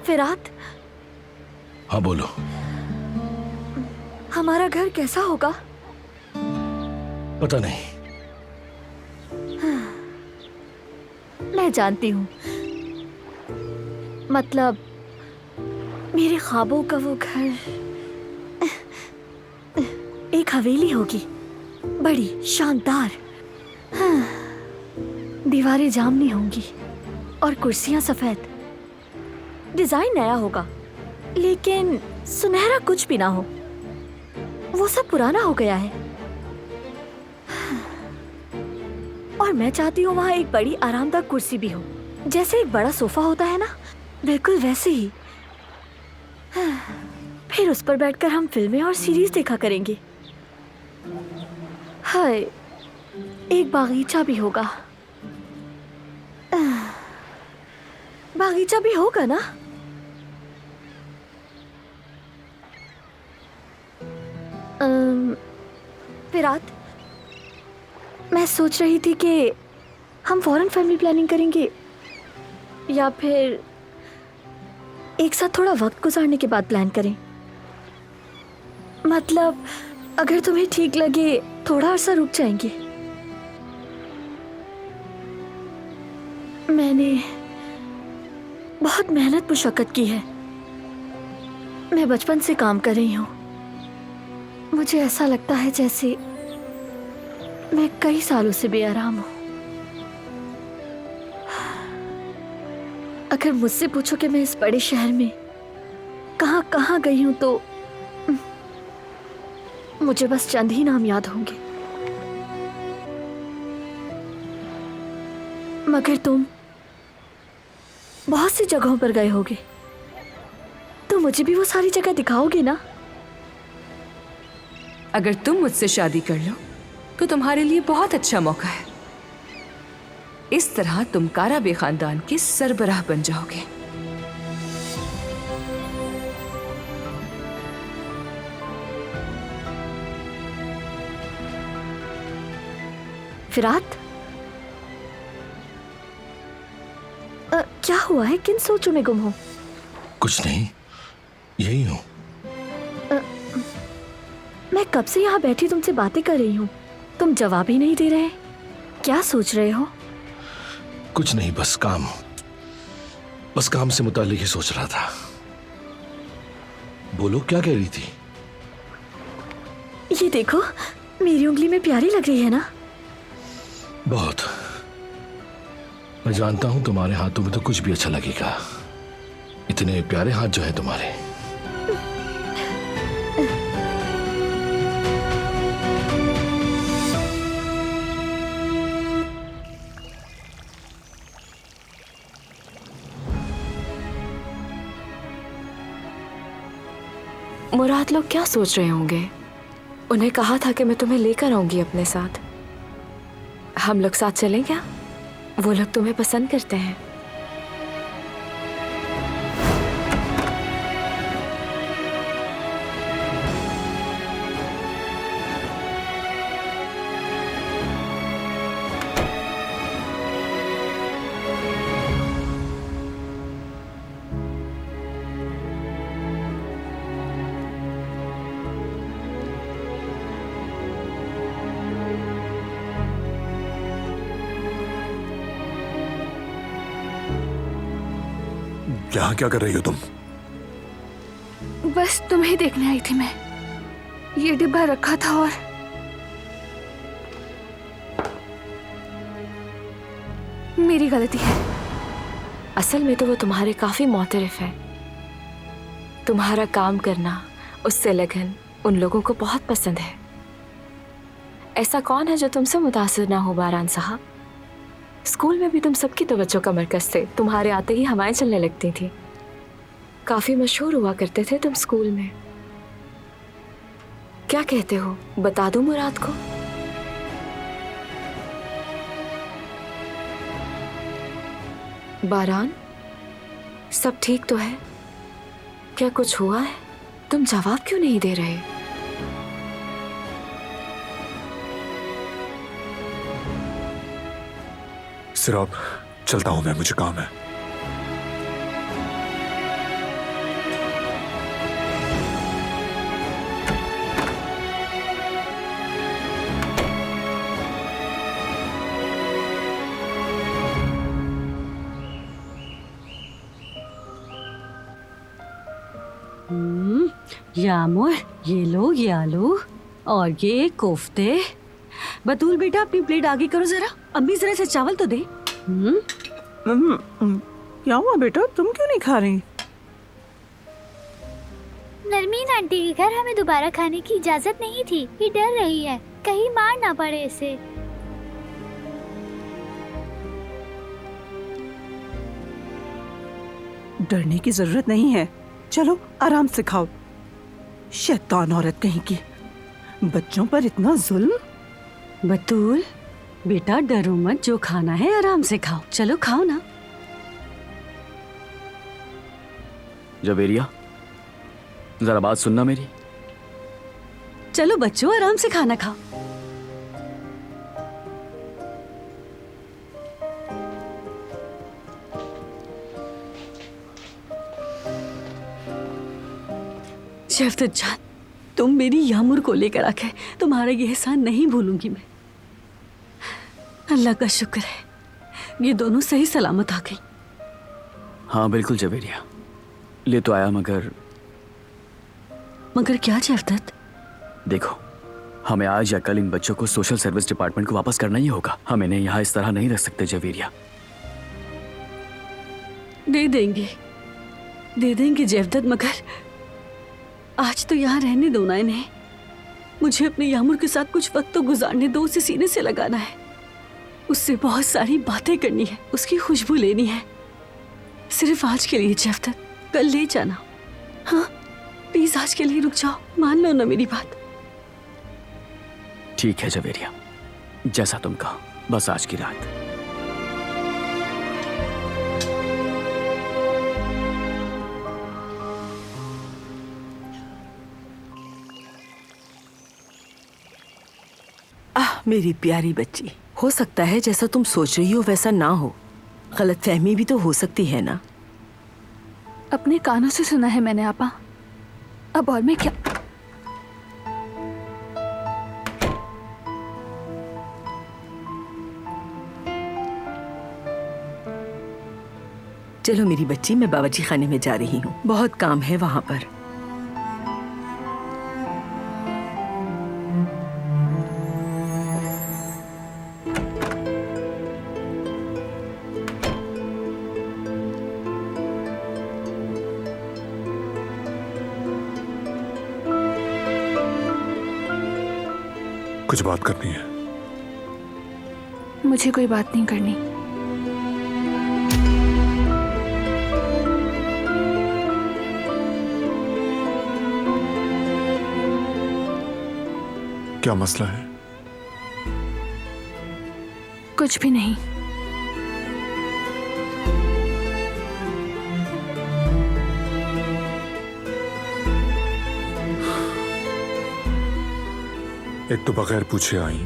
फिरात, हाँ बोलो। हमारा घर कैसा होगा? पता नहीं। मैं जानती हूँ, मतलब मेरे ख्वाबों का वो घर एक हवेली होगी, बड़ी शानदार। हाँ, दीवारें जामनी होंगी और कुर्सियां सफेद। डिजाइन नया होगा, लेकिन सुनहरा कुछ भी ना हो। वो सब पुराना हो गया है। और मैं चाहती हूँ वहाँ एक बड़ी आरामदायक कुर्सी भी हो, जैसे एक बड़ा सोफा होता है ना, बिल्कुल वैसे ही। फिर उस पर बैठकर हम फिल्में और सीरीज देखा करेंगे। हाय, एक बागीचा भी होगा। बागीचा भी होगा ना? फिरात, मैं सोच रही थी कि हम फौरन फैमिली प्लानिंग करेंगे या फिर एक साथ थोड़ा वक्त गुजारने के बाद प्लान करें। मतलब अगर तुम्हें ठीक लगे थोड़ा अरसा रुक जाएंगे। मैंने बहुत मेहनत मुशक्कत की है। मैं बचपन से काम कर रही हूँ। मुझे ऐसा लगता है जैसे मैं कई सालों से बेआराम हूँ। अगर मुझसे पूछो कि मैं इस बड़े शहर में कहाँ कहाँ गई हूँ तो मुझे बस चंद ही नाम याद होंगे। मगर तुम बहुत सी जगहों पर गए होगे, तो मुझे भी वो सारी जगह दिखाओगे ना? अगर तुम मुझसे शादी कर लो तो तुम्हारे लिए बहुत अच्छा मौका है। इस तरह तुम काराबे खानदान के सरबराह बन जाओगे। फिरात, क्या हुआ है? किन सोचों में गुम हो? कुछ नहीं, यही हूँ। मैं कब से यहाँ बैठी तुमसे बातें कर रही हूँ, तुम जवाब ही नहीं दे रहे। क्या सोच रहे हो? कुछ नहीं, बस काम से मुताल्लिक ही सोच रहा था। बोलो, क्या कह रही थी? ये देखो, मेरी उंगली में प्यारी लग रही है ना? बहुत। मैं जानता हूं तुम्हारे हाथों में तो कुछ भी अच्छा लगेगा। इतने प्यारे हाथ जो है तुम्हारे। मुराद लोग क्या सोच रहे होंगे? उन्हें कहा था कि मैं तुम्हें लेकर आऊंगी अपने साथ। हम लोग साथ चलें क्या? वो लोग तुम्हें पसंद करते हैं। यहाँ क्या कर रही हो तुम? बस तुम्हें देखने आई थी मैं। ये डिब्बा रखा था और मेरी गलती है। असल में तो वो तुम्हारे काफी मोतरफ है। तुम्हारा काम करना, उससे लगन उन लोगों को बहुत पसंद है। ऐसा कौन है जो तुमसे मुतासिर ना हो बारान साहब? स्कूल में भी तुम सबकी तवज्जो का मरकज थे। तुम्हारे आते ही हवाएं चलने लगती थी। काफी मशहूर हुआ करते थे तुम स्कूल में। क्या कहते हो, बता दूं मुराद को? बारान, सब ठीक तो है? क्या कुछ हुआ है? तुम जवाब क्यों नहीं दे रहे? सिराब, चलता हूं मैं, मुझे काम है। यामुर, ये लो ये आलू और ये कोफ्ते। बतूल बेटा अपनी प्लेट आगे करो जरा, अम्मी जरा से चावल तो दे। क्या हुआ बेटा, तुम क्यों नहीं खा रही? नरमीन आंटी के घर हमें दोबारा खाने की इजाजत नहीं थी। ये डर रही है कहीं मार ना पड़े इसे। डरने की जरूरत नहीं है, चलो आराम से खाओ। शैतान औरत कहीं की, बच्चों पर इतना जुल्म। बतूल बेटा डरो मत, जो खाना है आराम से खाओ। चलो खाओ ना। जवेरिया, जरा बात सुनना मेरी। चलो बच्चों आराम से खाना खाओ। शफकत जान, तुम मेरी यामुर को लेकर आके तुम्हारा ये एहसान नहीं भूलूंगी मैं। अल्लाह का शुक्र है ये दोनों सही सलामत आ गई। हाँ बिल्कुल जवेरिया, ले तो आया मगर क्या शफकत? देखो, हमें आज या कल इन बच्चों को सोशल सर्विस डिपार्टमेंट को वापस करना ही होगा। हम इन्हें यहाँ इस तरह नहीं रख सकते जवेरिया। दे देंगे जफदत, मगर आज तो यहाँ रहने दो ना इन्हें। मुझे अपने यामुर के साथ कुछ वक्त तो गुजारने दो, उसे सीने से लगाना है, उससे बहुत सारी बातें करनी है, उसकी खुशबू लेनी है। सिर्फ आज के लिए जफदत, कल ले जाना। हाँ प्लीज आज के लिए रुक जाओ, मान लो ना मेरी बात। ठीक है जवेरिया, जैसा तुम कहो, बस आज की रात। मेरी प्यारी बच्ची, हो सकता है जैसा तुम सोच रही हो वैसा ना हो। गलतफहमी भी तो हो सकती है ना। अपने कानों से सुना है मैंने आपा, अब और मैं क्या। चलो मेरी बच्ची, मैं बावर्ची खाने में जा रही हूँ, बहुत काम है वहां पर। कुछ बात करनी है? मुझे कोई बात नहीं करनी। क्या मसला है? कुछ भी नहीं। एक तो बगैर पूछे आई,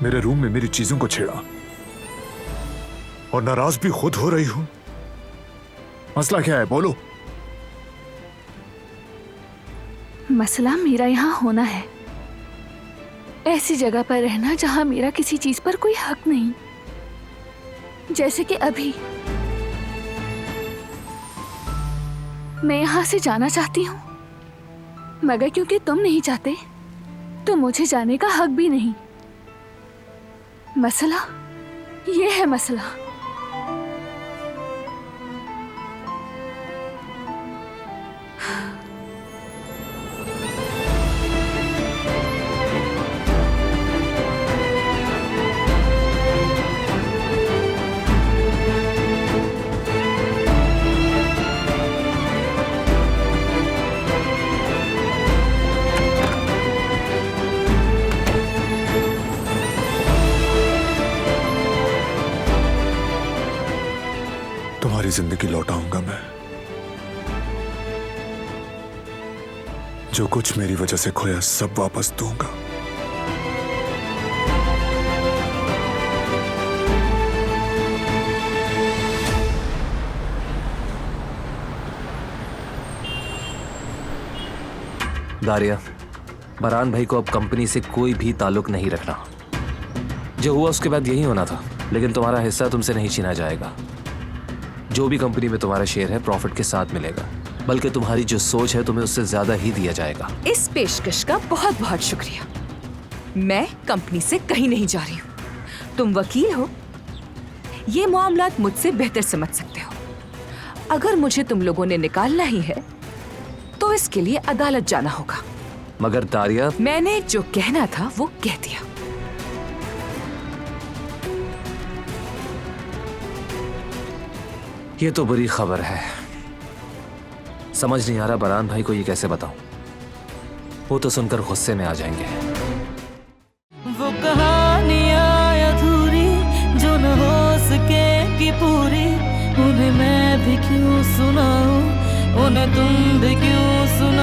मेरे रूम में मेरी चीजों को छेड़ा और नाराज भी खुद हो रही हूं। मसला क्या है, बोलो। मसला मेरा यहाँ होना है, ऐसी जगह पर रहना जहां मेरा किसी चीज पर कोई हक नहीं। जैसे कि अभी मैं यहाँ से जाना चाहती हूँ, मगर क्योंकि तुम नहीं चाहते तो मुझे जाने का हक भी नहीं। मसला ये है मसला। तुम्हारी जिंदगी लौटाऊंगा मैं, जो कुछ मेरी वजह से खोया सब वापस दूंगा। दारिया, बरहान भाई को अब कंपनी से कोई भी ताल्लुक नहीं रखना। जो हुआ उसके बाद यही होना था, लेकिन तुम्हारा हिस्सा तुमसे नहीं छीना जाएगा। जो भी कंपनी में तुम्हारा शेयर है प्रॉफिट के साथ मिलेगा। बल्कि तुम्हारी जो सोच है तुम्हें उससे ज्यादा ही दिया जाएगा। इस पेशकश का बहुत बहुत शुक्रिया। मैं कंपनी से कहीं नहीं जा रही हूँ। तुम वकील हो, ये मामलात मुझसे बेहतर समझ सकते हो। अगर मुझे तुम लोगों ने निकालना ही है तो इसके लिए अदालत जाना होगा। मगर दारिया, मैंने जो कहना था वो कह दिया। ये तो बुरी खबर है। समझ नहीं आ रहा बरहान भाई को ये कैसे बताऊं। वो तो सुनकर गुस्से में आ जाएंगे। वो कहानियां अधूरी जो न हो सके कि पूरी, उन्हें मैं भी क्यों सुनाऊं, उन्हें तुम भी क्यों सुना